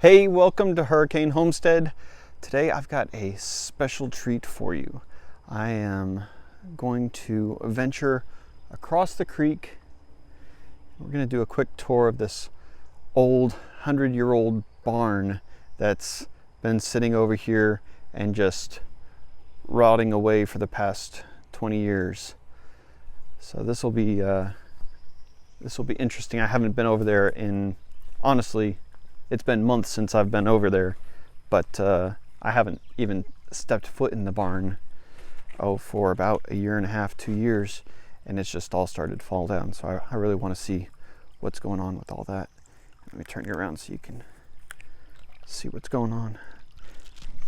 Hey, welcome to Hurricane Homestead. Today I've got a special treat for you. I am going to venture across the creek. We're going to do a quick tour of this old 100-year-old barn that's been sitting over here and just rotting away for the past 20 years. So this will be interesting. I haven't been over there in, honestly, it's been months since I've been over there, but I haven't even stepped foot in the barn for about a year and a half, 2 years, and it's just all started to fall down. So I really want to see what's going on with all that. Let me turn you around so you can see what's going on.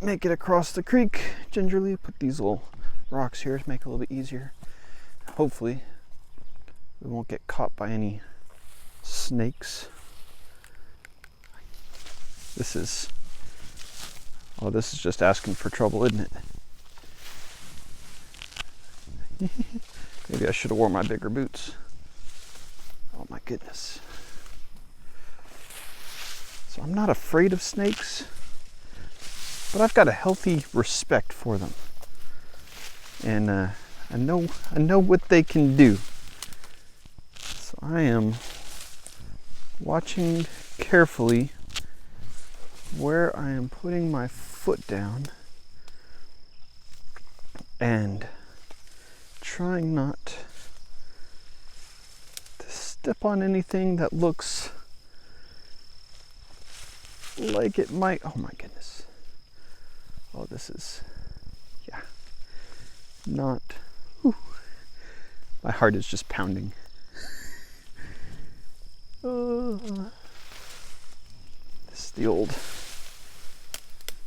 Make it across the creek gingerly. Put these little rocks here to make it a little bit easier. Hopefully we won't get caught by any snakes. This is just asking for trouble, isn't it? Maybe I should have worn my bigger boots. Oh my goodness. So I'm not afraid of snakes, but I've got a healthy respect for them. And I know what they can do. So I am watching carefully where I am putting my foot down and trying not to step on anything that looks like it might. Oh my goodness. Oh, this is, yeah, not, whew. My heart is just pounding. This is the old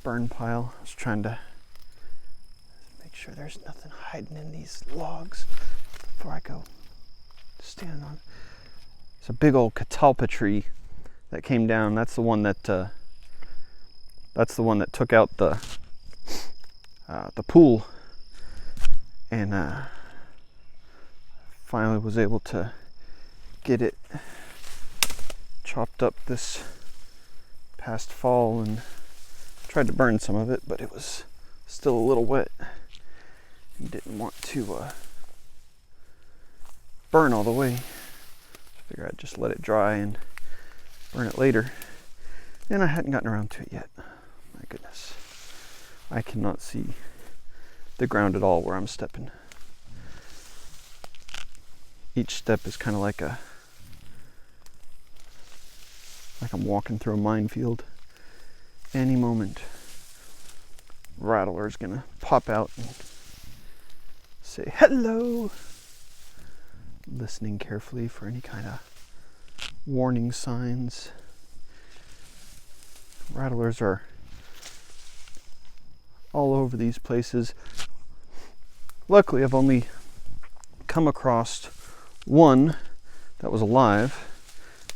burn pile. I was trying to make sure there's nothing hiding in these logs before I go stand on. It's a big old catalpa tree that came down. That's the one that took out the pool, and finally was able to get it chopped up this past fall and tried to burn some of it, but it was still a little wet and didn't want to burn all the way. I figured I'd just let it dry and burn it later, and I hadn't gotten around to it yet. My goodness, I cannot see the ground at all where I'm stepping. Each step is kind of like I'm walking through a minefield. Any moment, Rattler's gonna pop out and say hello. Listening carefully for any kind of warning signs. Rattlers are all over these places. Luckily, I've only come across one that was alive,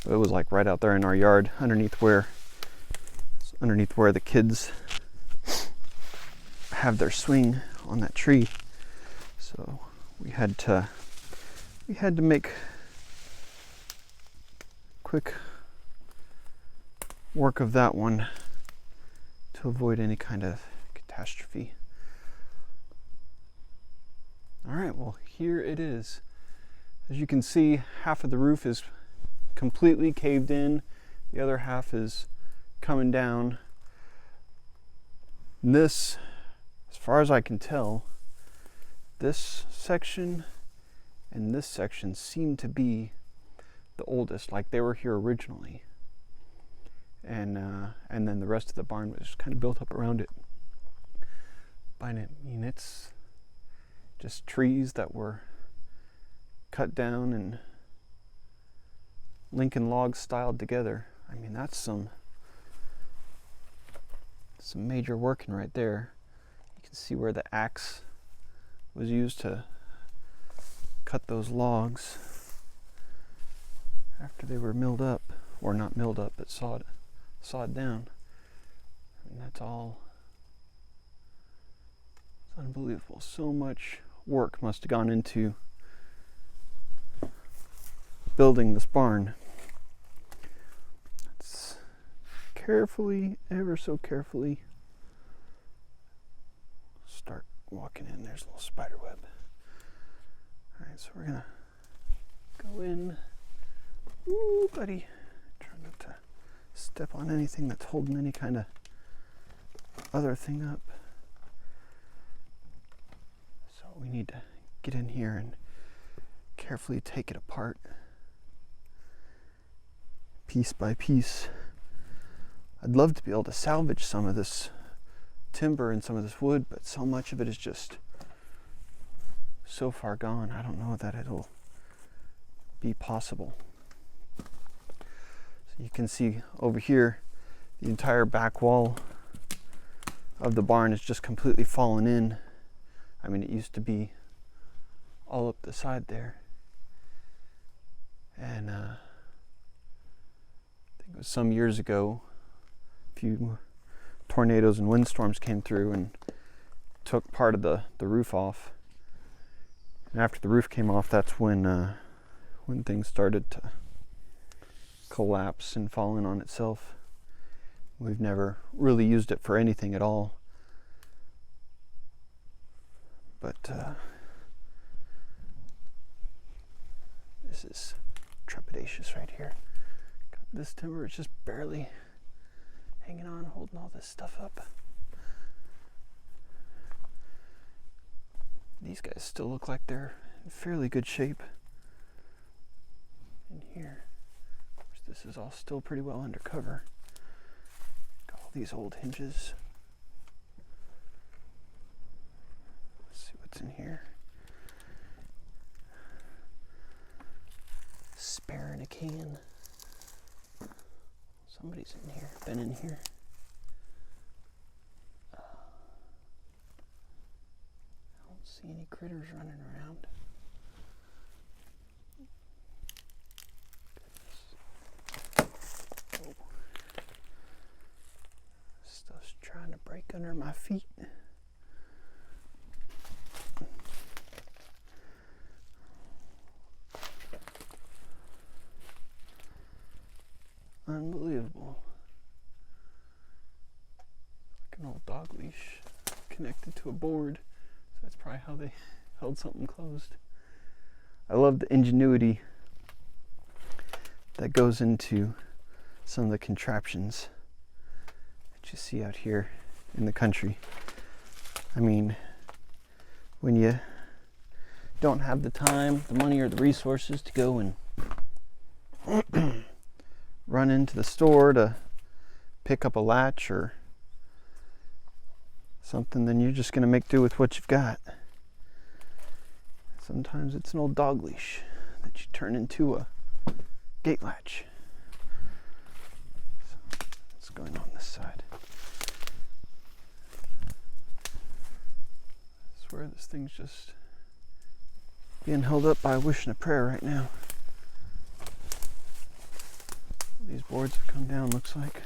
but it was like right out there in our yard, underneath where the kids have their swing on that tree. So we had to make quick work of that one to avoid any kind of catastrophe. All right, well, here it is. As you can see, half of the roof is completely caved in. The other half is coming down. This, as far as I can tell, this section and this section seem to be the oldest, like they were here originally. And then the rest of the barn was kind of built up around it. But I mean, it's just trees that were cut down and Lincoln logs styled together. I mean, that's some major working right there. You can see where the axe was used to cut those logs after they were milled up, or not milled up, but sawed down. I mean, that's all. It's unbelievable. So much work must have gone into building this barn. Let's carefully, ever so carefully, start walking in. There's a little spider web. All right, so we're gonna go in. Ooh, buddy. Try not to step on anything that's holding any kind of other thing up. So we need to get in here and carefully take it apart, piece by piece. I'd love to be able to salvage some of this timber and some of this wood, but so much of it is just so far gone. I don't know that it'll be possible. So you can see over here, the entire back wall of the barn is just completely fallen in. I mean, it used to be all up the side there. And I think it was some years ago, a few tornadoes and windstorms came through and took part of the roof off. And after the roof came off, that's when things started to collapse and fall in on itself. We've never really used it for anything at all. But this is trepidatious right here. God, this timber is just barely hanging on, holding all this stuff up. These guys still look like they're in fairly good shape. In here, of course, this is all still pretty well undercover. Got all these old hinges. Let's see what's in here. Spare in a can. Somebody's in here, been in here. I don't see any critters running around. Oh. Stuff's trying to break under my feet. Unbelievable. Like an old dog leash connected to a board. So that's probably how they held something closed. I love the ingenuity that goes into some of the contraptions that you see out here in the country. I mean, when you don't have the time, the money, or the resources to go and run into the store to pick up a latch or something, then you're just going to make do with what you've got. Sometimes it's an old dog leash that you turn into a gate latch. So, what's going on this side? I swear this thing's just being held up by a wish and a prayer right now. These boards have come down, looks like.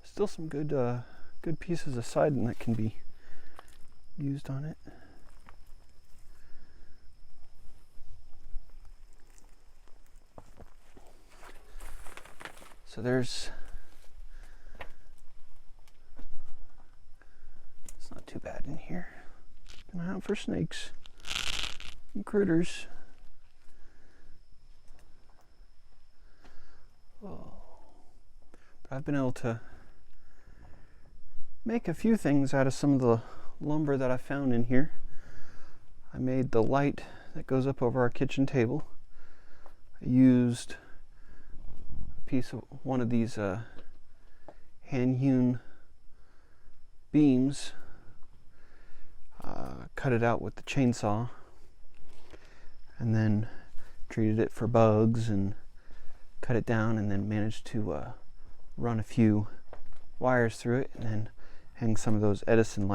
Still some good pieces of siding that can be used on it. So it's not too bad in here. Keep an eye out for snakes. Critters. Oh. But I've been able to make a few things out of some of the lumber that I found in here. I made the light that goes up over our kitchen table. I used a piece of one of these hand-hewn beams, cut it out with the chainsaw, and then treated it for bugs and cut it down, and then managed to run a few wires through it and then hang some of those Edison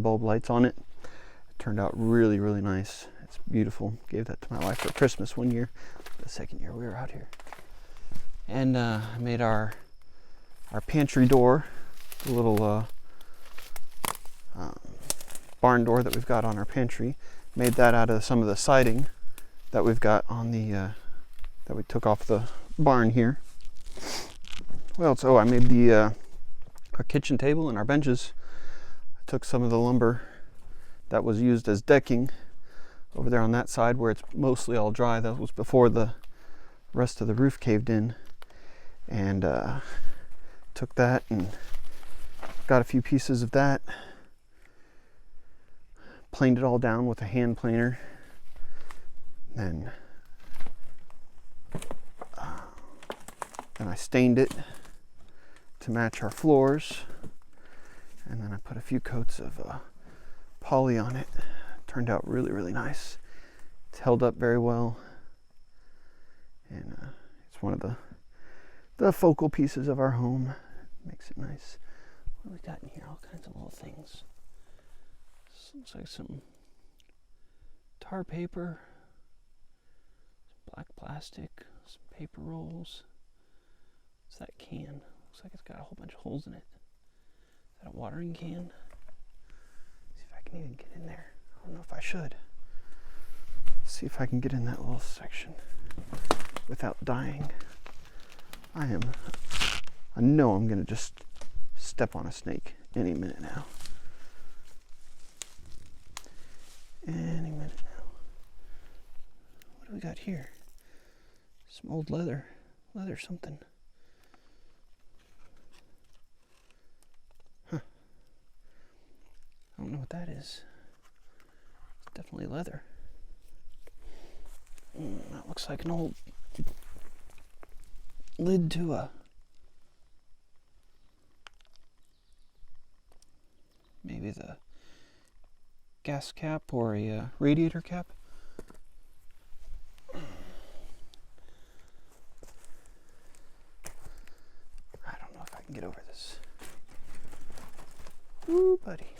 bulb lights on it. It turned out really, really nice. It's beautiful. Gave that to my wife for Christmas one year, the second year we were out here. And I made our pantry door, the little barn door that we've got on our pantry. Made that out of some of the siding that we've got on the that we took off the barn here. What else? Oh, I made the our kitchen table and our benches. I took some of the lumber that was used as decking over there on that side where it's mostly all dry. That was before the rest of the roof caved in, and took that and got a few pieces of that, planed it all down with a hand planer, then I stained it to match our floors, and then I put a few coats of poly on it. Turned out really, really nice. It's held up very well, and it's one of the focal pieces of our home. Makes it nice. What do we got in here? All kinds of little things. This looks like some tar paper, some black plastic, some paper rolls. What's that can? Looks like it's got a whole bunch of holes in it. Is that a watering can? See if I can even get in there. I don't know if I should. See if I can get in that little section without dying. I know I'm gonna just step on a snake any minute now. Any minute now. What do we got here? Some old leather something. Huh. I don't know what that is. It's definitely leather. That looks like an old lid to a maybe the gas cap or a radiator cap. I don't know if I can get over this. Ooh, buddy.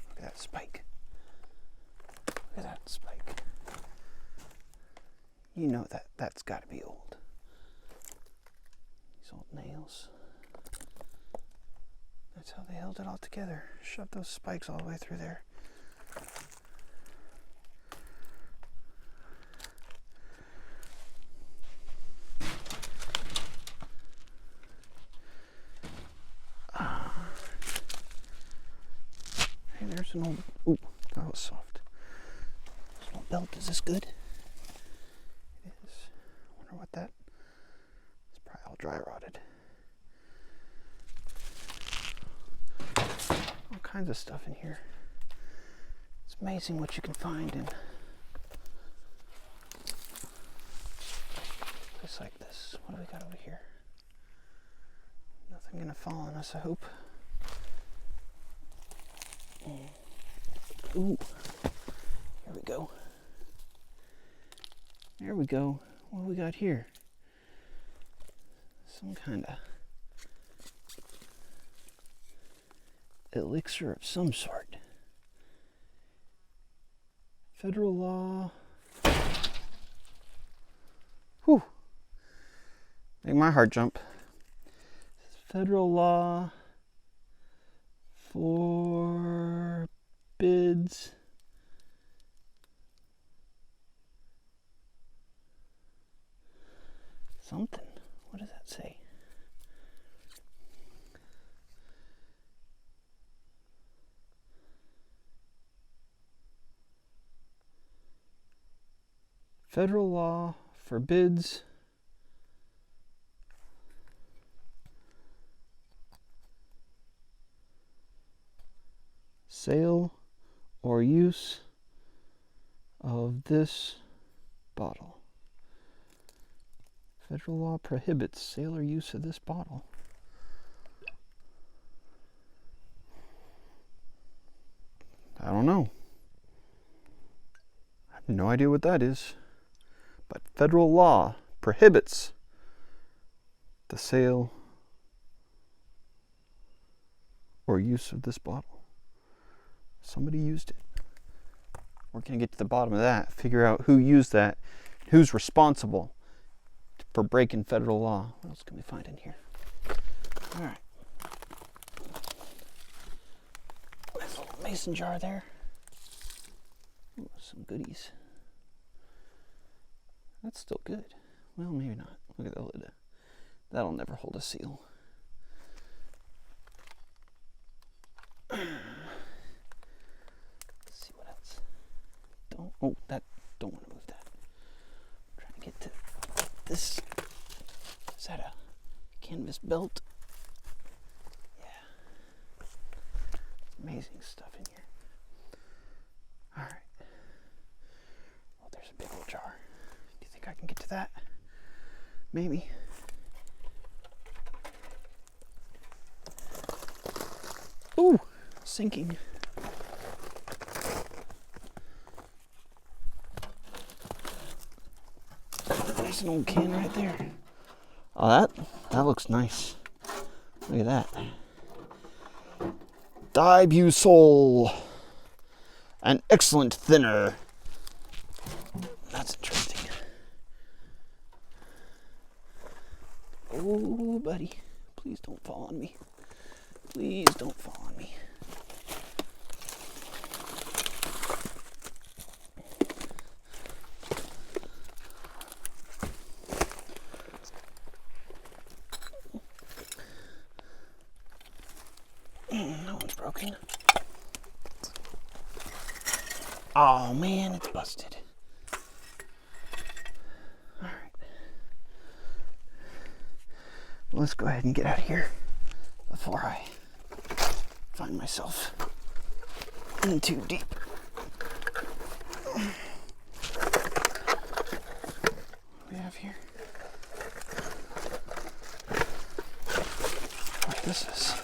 Look at that spike. Look at that spike. You know that's got to be old. These old nails. That's how they held it all together. Shoved those spikes all the way through there. Hey, there's an old... Ooh, that was soft. This little belt, is this good? It is. I wonder what that... It's probably all dry rotted. All kinds of stuff in here. It's amazing what you can find in a place like this. What do we got over here? Nothing gonna fall on us, I hope. Ooh, here we go. There we go. What do we got here? Some kind of elixir of some sort. Federal law. Whew. Make my heart jump. Federal law forbids something. What does that say? Federal law forbids sale or use of this bottle. Federal law prohibits sale or use of this bottle. I don't know. I have no idea what that is. But federal law prohibits the sale or use of this bottle. Somebody used it. We're going to get to the bottom of that, figure out who used that, who's responsible for breaking federal law. What else can we find in here? All right. Nice little mason jar there. Ooh, some goodies. That's still good. Well, maybe not. Look at the lid. That'll never hold a seal. Let's see what else. Don't want to move that. I'm trying to get to this. Is that a canvas belt? Yeah. Amazing stuff in here. All right. Well, there's a big old jar. Do you think I can get to that? Maybe. Ooh, sinking. There's an old can right there. Oh, that looks nice. Look at that. Dibusol. An excellent thinner. That's interesting. Oh, buddy. Please don't fall on me. Please don't fall on me. No one's broken. Oh man, it's busted. All right. Well, let's go ahead and get out of here before I find myself in too deep. What do we have here? What this is?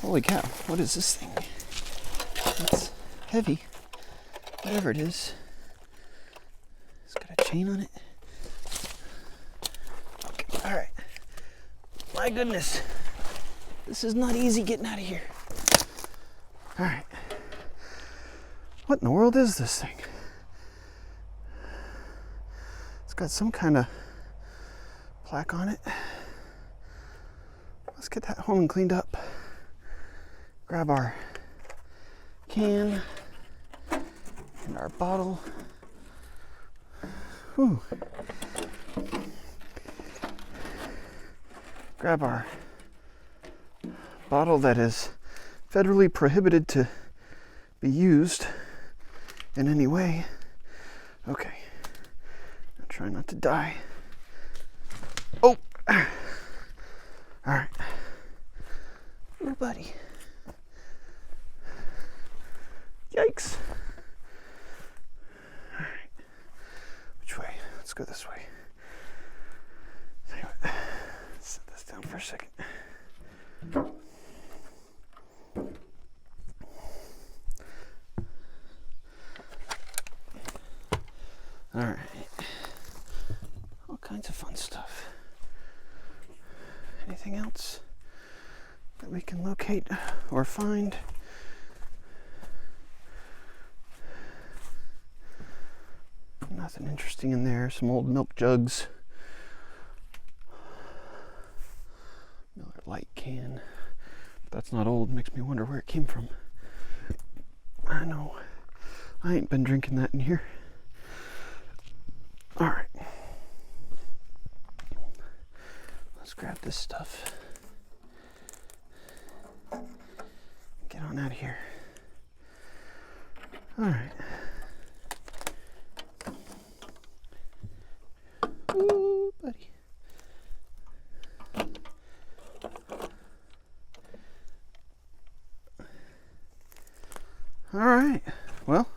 Holy cow, what is this thing? It's heavy. Whatever it is. It's got a chain on it. Okay, alright. My goodness. This is not easy getting out of here. Alright. What in the world is this thing? It's got some kind of plaque on it. Let's get that home and cleaned up. Grab our can and our bottle. Whew. Grab our bottle that is federally prohibited to be used in any way. Okay. I'll try not to die. Oh! Alright. Ooh, buddy. Yikes. Alright. Which way? Let's go this way. Tell you what, let's set this down for a second. Alright. All kinds of fun stuff. Anything else that we can locate or find? Nothing interesting in there. Some old milk jugs. Miller Lite can. But that's not old. Makes me wonder where it came from. I know. I ain't been drinking that in here. Alright. Let's grab this stuff. Get on out of here. Alright. Ooh, buddy. Alright. Well,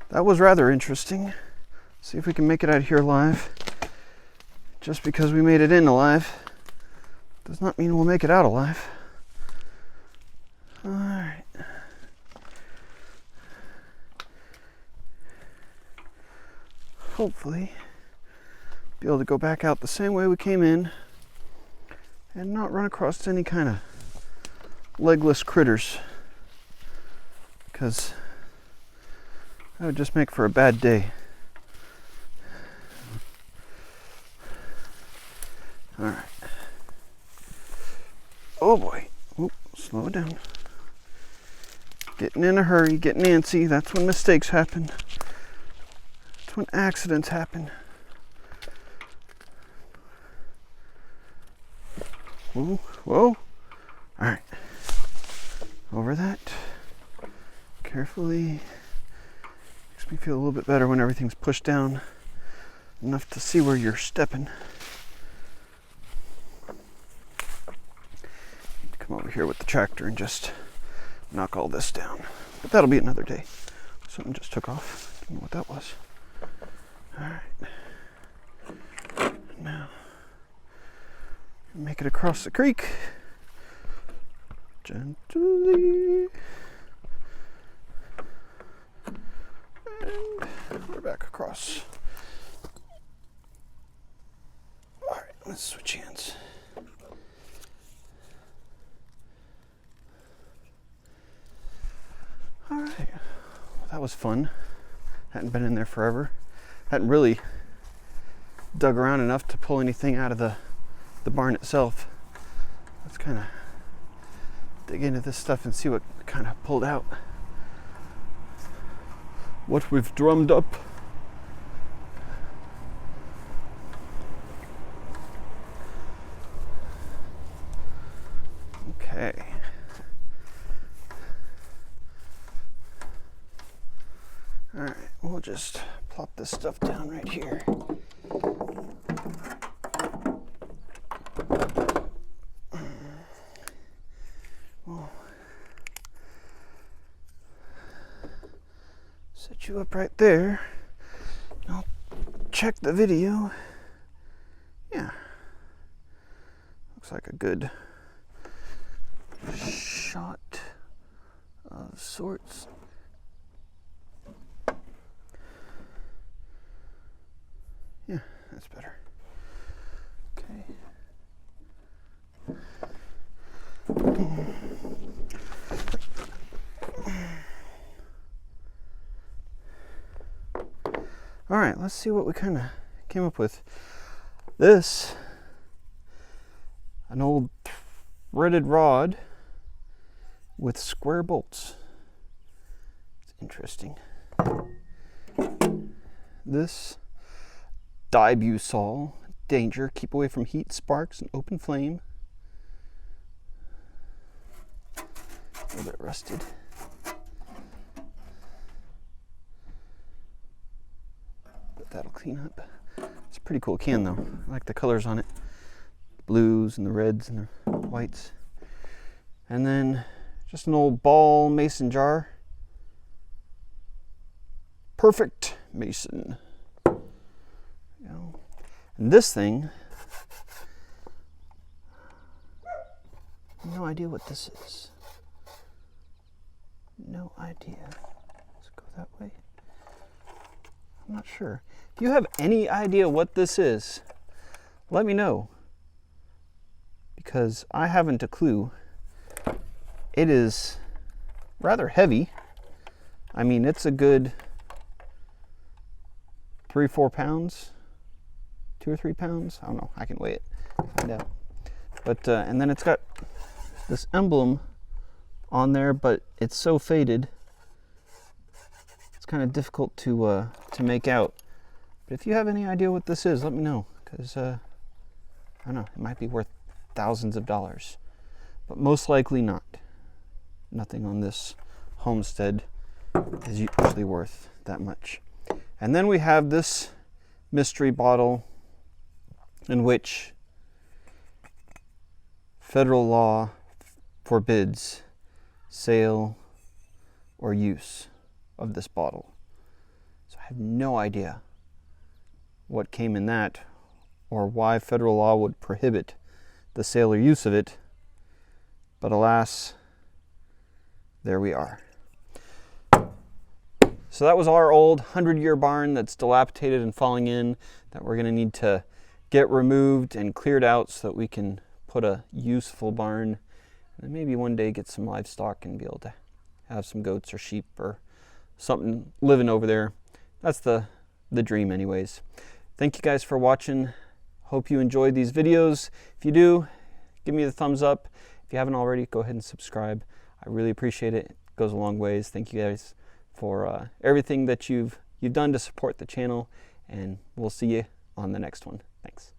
that was rather interesting. See if we can make it out of here alive. Just because we made it in alive does not mean we'll make it out alive. Alright. Hopefully be able to go back out the same way we came in and not run across any kind of legless critters, because that would just make for a bad day. Alright. Oh boy. Oop, slow it down. Getting in a hurry, getting antsy, that's when mistakes happen. That's when accidents happen. Whoa, whoa. All right. Over that. Carefully. Makes me feel a little bit better when everything's pushed down enough to see where you're stepping. Come over here with the tractor and just knock all this down. But that'll be another day. Something just took off. Don't know what that was. All right. Now, make it across the creek. Gently. And we're back across. All right, let's switch hands. All right, well, that was fun. Hadn't been in there forever. Hadn't really dug around enough to pull anything out of the barn itself. Let's kind of dig into this stuff and see what kind of pulled out. What we've drummed up. Okay. All right, we'll just plop this stuff down right here. We'll set you up right there. I'll check the video. Yeah, looks like a good shot of sorts. Yeah, that's better. Okay. All right, let's see what we kind of came up with. This, an old threaded rod with square bolts. It's interesting. This dibusol, danger, keep away from heat, sparks, and open flame. A little bit rusted. But that'll clean up. It's a pretty cool can though. I like the colors on it. The blues and the reds and the whites. And then just an old ball mason jar. Perfect mason. And this thing, no idea what this is. No idea. Let's go that way. I'm not sure. If you have any idea what this is, let me know. Because I haven't a clue. It is rather heavy. I mean, it's a good 3-4 pounds. 2 or 3 pounds. I don't know. I can weigh it. Find out. But and then it's got this emblem on there, but it's so faded. It's kind of difficult to make out. But if you have any idea what this is, let me know, because I don't know. It might be worth thousands of dollars, but most likely not. Nothing on this Homestead is usually worth that much. And then we have this mystery bottle, in which federal law forbids sale or use of this bottle. So I have no idea what came in that or why federal law would prohibit the sale or use of it. But alas, there we are. So that was our old 100-year barn that's dilapidated and falling in, that we're going to need to get removed and cleared out so that we can put a useful barn and maybe one day get some livestock and be able to have some goats or sheep or something living over there. That's the dream anyways. Thank you guys for watching. Hope you enjoyed these videos. If you do, give me the thumbs up. If you haven't already, go ahead and subscribe. I really appreciate it. It goes a long ways. Thank you guys for everything that you've you've done to support the channel, and we'll see you on the next one. Thanks.